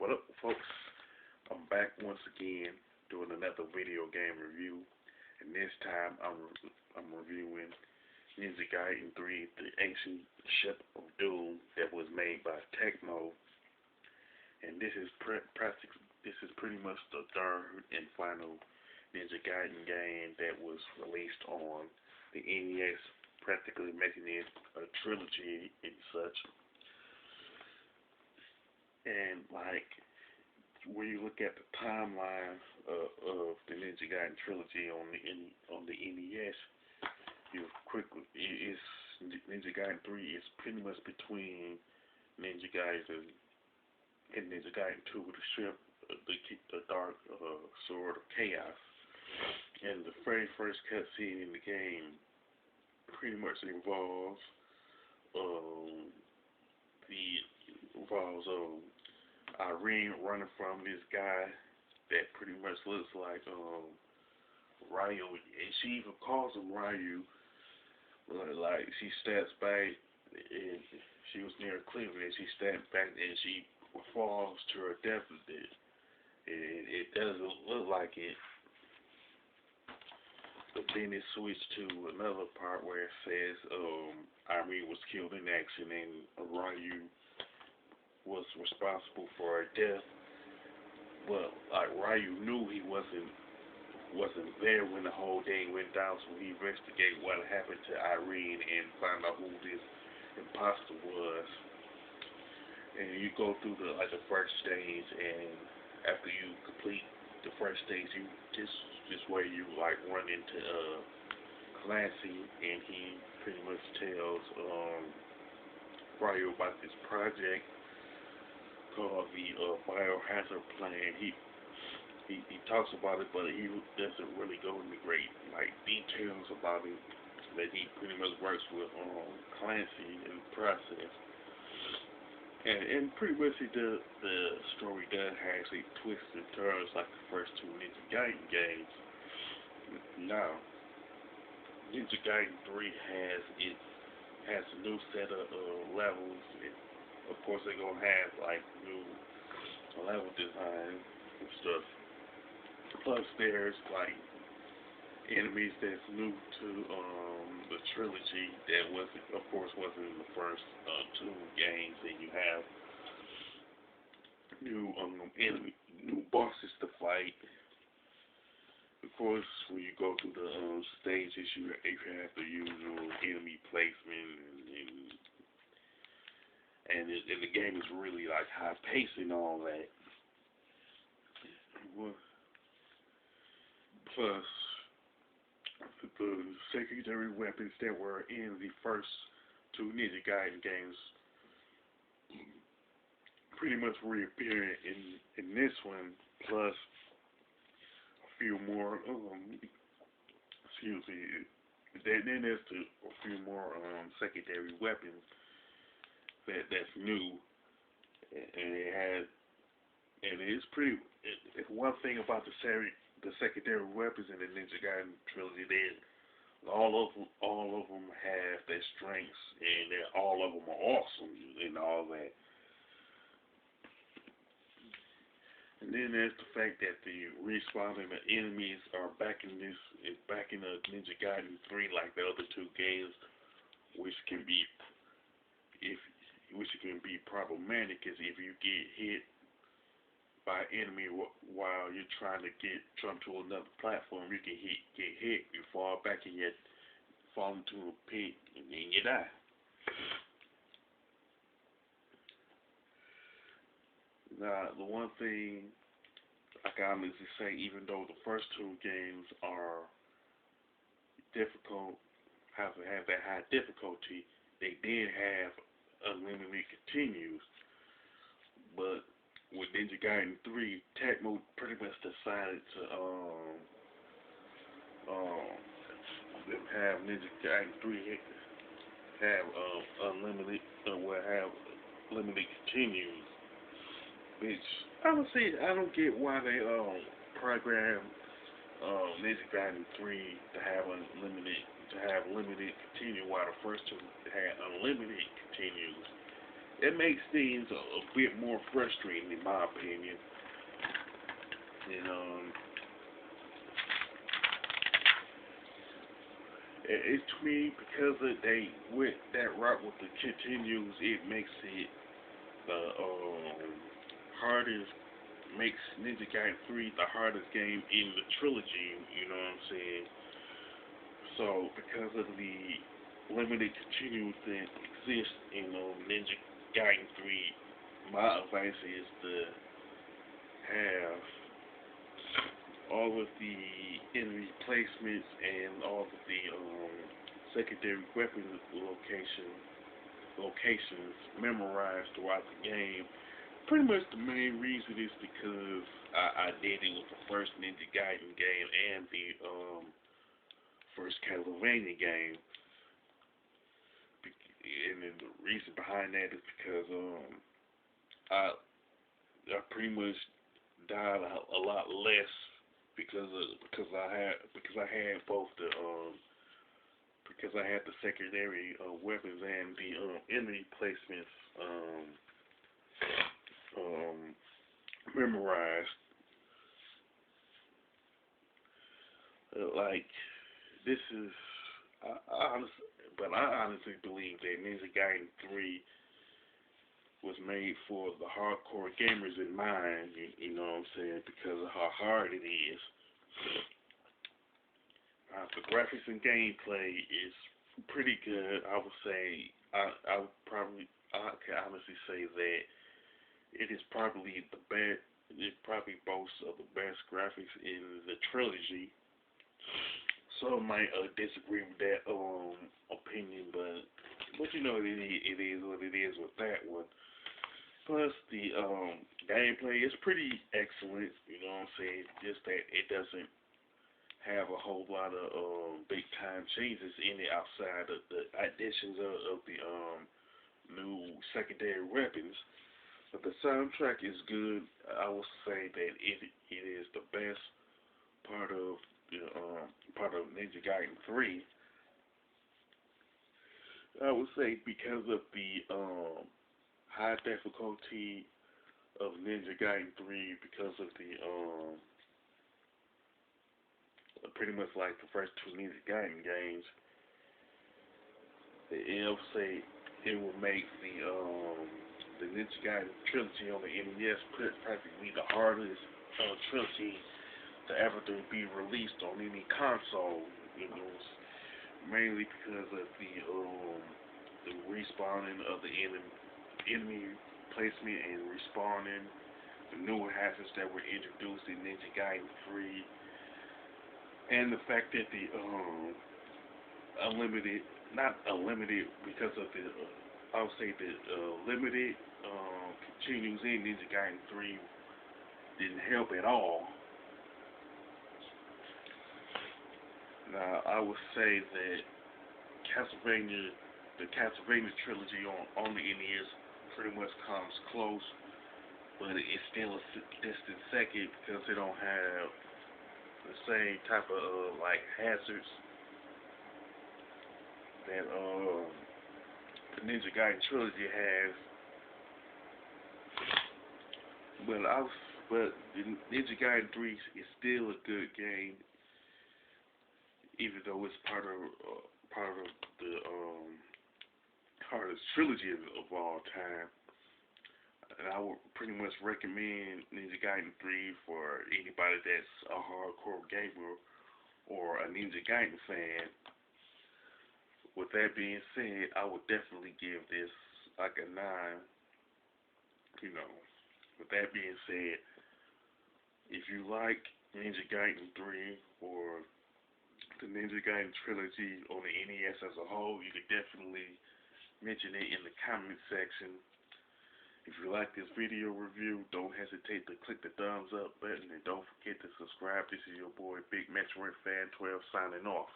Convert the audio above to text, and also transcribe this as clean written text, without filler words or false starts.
What up, folks? I'm back once again doing another video game review, and this time I'm reviewing Ninja Gaiden 3: The Ancient Ship of Doom that was made by Tecmo, and this is pretty much the third and final Ninja Gaiden game that was released on the NES, practically making it a trilogy and such. And like when you look at the timeline of the Ninja Gaiden trilogy on the NES, you quickly it's Ninja Gaiden 3 is pretty much between Ninja Gaiden and Ninja Gaiden 2 with the ship, the dark sword of chaos. And the very first cutscene in the game pretty much involves Irene running from this guy that pretty much looks like Ryu, and she even calls him Ryu. Like she steps back, and she was near a cliff, and she steps back, and she falls to her death. It doesn't look like it. But then it switched to another part where it says Irene was killed in action, and Ryu was responsible for her death. But like Ryu knew he wasn't there when the whole thing went down, so he investigated what happened to Irene and found out who this imposter was. And you go through the first stage, and after you complete the first stage, you just where you run into Clancy, and he pretty much tells Ryu about this project called the Biohazard Plan. He talks about it, but he doesn't really go into great details about it. That he pretty much works with Clancy in the process, and pretty much the story does actually twist and turns like the first two Ninja Gaiden games. Now, Ninja Gaiden 3 has a new set of levels. Of course, they're gonna have new level design and stuff. Plus, there's enemies that's new to the trilogy that wasn't in the first two games, and you have new new bosses to fight. Of course, when you go through the stages, you have the usual enemy placement, and the game is really high paced and all that. Plus, the secondary weapons that were in the first two Ninja Gaiden games pretty much reappear in this one, plus a few more. Excuse me. Then there's a few more secondary weapons that's new, and it's pretty. It's one thing about the secondary weapons in the Ninja Gaiden trilogy. All of them have their strengths, and all of them are awesome and all that. And then there's the fact that the respawning the enemies are back in the Ninja Gaiden 3 like the other two games, which can be problematic, is if you get hit by an enemy while you're trying to jump to another platform, you can get hit, you fall back and you fall into a pit, and then you die. Now, the one thing I can honestly say, even though the first two games are difficult, have that high difficulty, they did have unlimited continues. But with Ninja Gaiden 3, Tecmo pretty much decided to have Ninja Gaiden 3 have unlimited have limited continues, which I don't get why they programmed Ninja Gaiden 3 to have limited continue, while the first two had unlimited continues. it makes things a bit more frustrating in my opinion. And it's to me because they went that route with the continues. It makes it the hardest. Makes Ninja Gaiden 3 the hardest game in the trilogy. You know what I'm saying? So because of the limited continues that exist in Ninja Gaiden 3, my advice is to have all of the enemy placements and all of the secondary weapon locations memorized throughout the game. Pretty much the main reason is because I did it with the first Ninja Gaiden game and the first Castlevania game. And then the reason behind that is because I pretty much died a lot less because I had both because I had the secondary weapons and the enemy placements memorized. Like this is I honestly believe that Ninja Gaiden 3 was made for the hardcore gamers in mind. You know what I'm saying? Because of how hard it is. The graphics and gameplay is pretty good. I would say I can honestly say that it is probably the best. It probably boasts of the best graphics in the trilogy. Some might disagree with that opinion, but you know it is what it is with that one. Plus the gameplay is pretty excellent. You know what I'm saying? Just that it doesn't have a whole lot of big time changes in it outside of the additions of the new secondary weapons. But the soundtrack is good. I will say that it is the best part of Ninja Gaiden 3. I would say because of the high difficulty of Ninja Gaiden 3, because of the pretty much like the first two Ninja Gaiden games, it'll say it will make the Ninja Gaiden trilogy on the NES practically the hardest trilogy to ever to be released on any console. You know, mainly because of the respawning of the enemy placement and respawning, the newer hazards that were introduced in Ninja Gaiden 3, and the fact that the not unlimited because of the I would say the limited continues in Ninja Gaiden 3 didn't help at all. Now I would say that the Castlevania trilogy on the NES pretty much comes close, but it's still a distant second because they don't have the same type of like hazards that the Ninja Gaiden trilogy has. But the Ninja Gaiden 3 is still a good game, even though it's part of the hardest trilogy of all time. And I would pretty much recommend Ninja Gaiden 3 for anybody that's a hardcore gamer or a Ninja Gaiden fan. With that being said, I would definitely give this like a 9. You know, with that being said, if you like Ninja Gaiden 3 or the Ninja Gaiden trilogy on the NES as a whole, you could definitely mention it in the comment section. If you like this video review, don't hesitate to click the thumbs up button and don't forget to subscribe. This is your boy Big Metroid Fan 12 signing off.